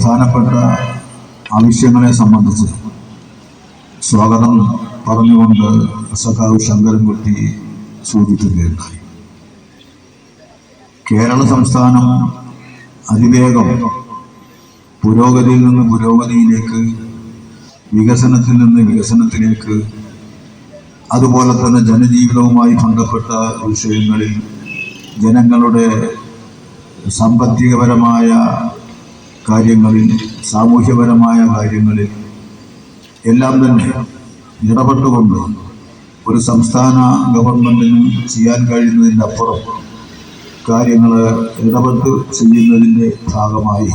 പ്രധാനപ്പെട്ട ആവശ്യങ്ങളെ സംബന്ധിച്ച് സ്വാഗതം പറഞ്ഞുകൊണ്ട് സഖാവ് ശങ്കരൻകുട്ടി സൂചിപ്പിക്കുകയുണ്ടായി. കേരള സംസ്ഥാനം അതിവേഗം പുരോഗതിയിൽ നിന്ന് പുരോഗതിയിലേക്ക്, വികസനത്തിൽ നിന്ന് വികസനത്തിലേക്ക്, അതുപോലെ തന്നെ ജനജീവിതവുമായി ബന്ധപ്പെട്ട വിഷയങ്ങളിൽ ജനങ്ങളുടെ സാമ്പത്തികപരമായ കാര്യങ്ങളിൽ, സാമൂഹ്യപരമായ കാര്യങ്ങളിൽ എല്ലാം തന്നെ ഇടപെട്ടുകൊണ്ട് ഒരു സംസ്ഥാന ഗവൺമെൻറ്റിന് ചെയ്യാൻ കഴിയുന്നതിൻ്റെ അപ്പുറം കാര്യങ്ങൾ ഇടപെട്ട് ചെയ്യുന്നതിൻ്റെ ഭാഗമായി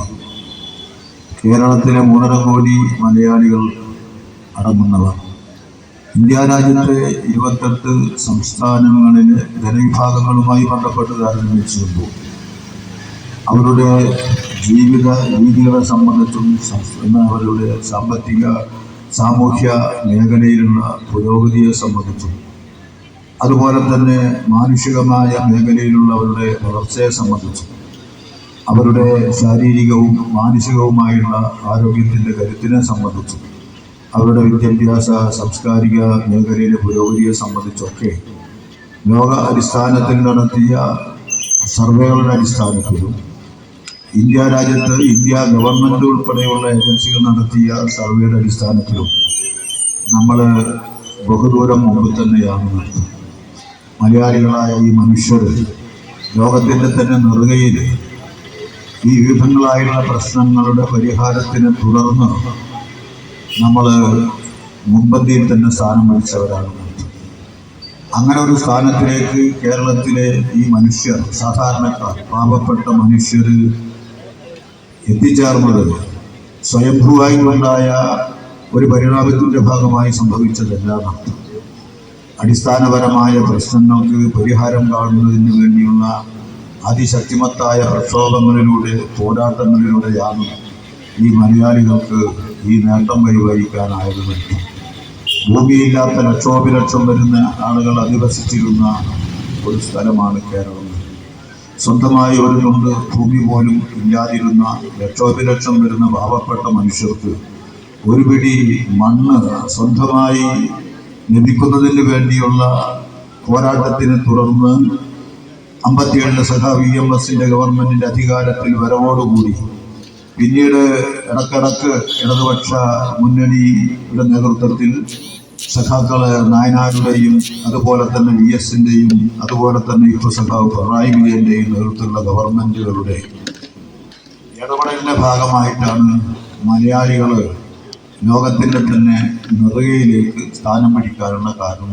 കേരളത്തിലെ 3.5 കോടി മലയാളികൾ അടങ്ങുന്നവർ ഇന്ത്യ രാജ്യത്തെ 28 സംസ്ഥാനങ്ങളിലെ ജനവിഭാഗങ്ങളുമായി ബന്ധപ്പെട്ട് താരതമ്യം അവരുടെ ജീവിത രീതികളെ സംബന്ധിച്ചും അവരുടെ സാമ്പത്തിക സാമൂഹ്യ മേഖലയിലുള്ള പുരോഗതിയെ സംബന്ധിച്ചും അതുപോലെ തന്നെ മാനുഷികമായ മേഖലയിലുള്ള അവരുടെ വളർച്ചയെ സംബന്ധിച്ചും അവരുടെ ശാരീരികവും മാനസികവുമായുള്ള ആരോഗ്യത്തിൻ്റെ കരുത്തിനെ സംബന്ധിച്ചും അവരുടെ വിദ്യാഭ്യാസ സാംസ്കാരിക മേഖലയിലെ പുരോഗതിയെ സംബന്ധിച്ചൊക്കെ ലോക അടിസ്ഥാനത്തിൽ നടത്തിയ സർവേകളുടെ അടിസ്ഥാനത്തിലും ഇന്ത്യ രാജ്യത്ത് ഇന്ത്യ ഗവൺമെൻറ് ഉൾപ്പെടെയുള്ള ഏജൻസികൾ നടത്തിയ സർവേയുടെ അടിസ്ഥാനത്തിലും നമ്മൾ ബഹുദൂരം മുമ്പ് തന്നെയാണ് നടത്തുന്നത്. മലയാളികളായ ഈ മനുഷ്യർ ലോകത്തിൻ്റെ തന്നെ നെറുകയിൽ ഈ വിവിധങ്ങളായുള്ള പ്രശ്നങ്ങളുടെ പരിഹാരത്തിനെ തുടർന്ന് നമ്മൾ മുൻപന്തിയിൽ തന്നെ സ്ഥാനം പിടിച്ചവരാണ്. അങ്ങനെ ഒരു സ്ഥാനത്തിലേക്ക് കേരളത്തിലെ ഈ മനുഷ്യർ, സാധാരണക്കാർ, പാവപ്പെട്ട മനുഷ്യർ എത്തിച്ചേർന്നത് സ്വയംഭൂവായിട്ടുണ്ടായ ഒരു പരിണാമത്തിൻ്റെ ഭാഗമായി സംഭവിച്ചതെല്ലാം അടിസ്ഥാനപരമായ പ്രശ്നങ്ങൾക്ക് പരിഹാരം കാണുന്നതിന് വേണ്ടിയുള്ള അതിശക്തിമത്തായ പ്രക്ഷോഭങ്ങളിലൂടെ, പോരാട്ടങ്ങളിലൂടെയാണ് ഈ മലയാളികൾക്ക് ഈ നേട്ടം കൈവരിക്കാനായത്. ഭൂമിയില്ലാത്ത ലക്ഷോപിലക്ഷം വരുന്ന ആളുകൾ അധിവസിച്ചിരുന്ന ഒരു സ്ഥലമാണ് കേരളം. സ്വന്തമായി ഒരു തുണ്ട് ഭൂമി പോലും ഇല്ലാതിരുന്ന ലക്ഷോപിലക്ഷം വരുന്ന പാവപ്പെട്ട മനുഷ്യർക്ക് ഒരു പിടി മണ്ണ് സ്വന്തമായി ലഭിക്കുന്നതിന് വേണ്ടിയുള്ള പോരാട്ടത്തിനെ തുടർന്ന് 57 സഖാവ് EMSന്റെ ഗവൺമെൻറ്റിൻ്റെ അധികാരത്തിൽ വരവോടുകൂടി പിന്നീട് ഇടക്കിടക്ക് ഇടതുപക്ഷ മുന്നണിയുടെ നേതൃത്വത്തിൽ സഖാക്കള് നായനാരുടെയും അതുപോലെ തന്നെ VSന്റെയും അതുപോലെ തന്നെ ഇപ്പോൾ സഖാവ് പിണറായി വിജയന്റെയും നേതൃത്വത്തിലുള്ള ഗവൺമെൻറ്റുകളുടെ ഇടപെടലിൻ്റെ ഭാഗമായിട്ടാണ് മലയാളികൾ ലോകത്തിൻ്റെ തന്നെ നെറുകയിലേക്ക് സ്ഥാനം പിടിക്കാനുള്ള കാരണം.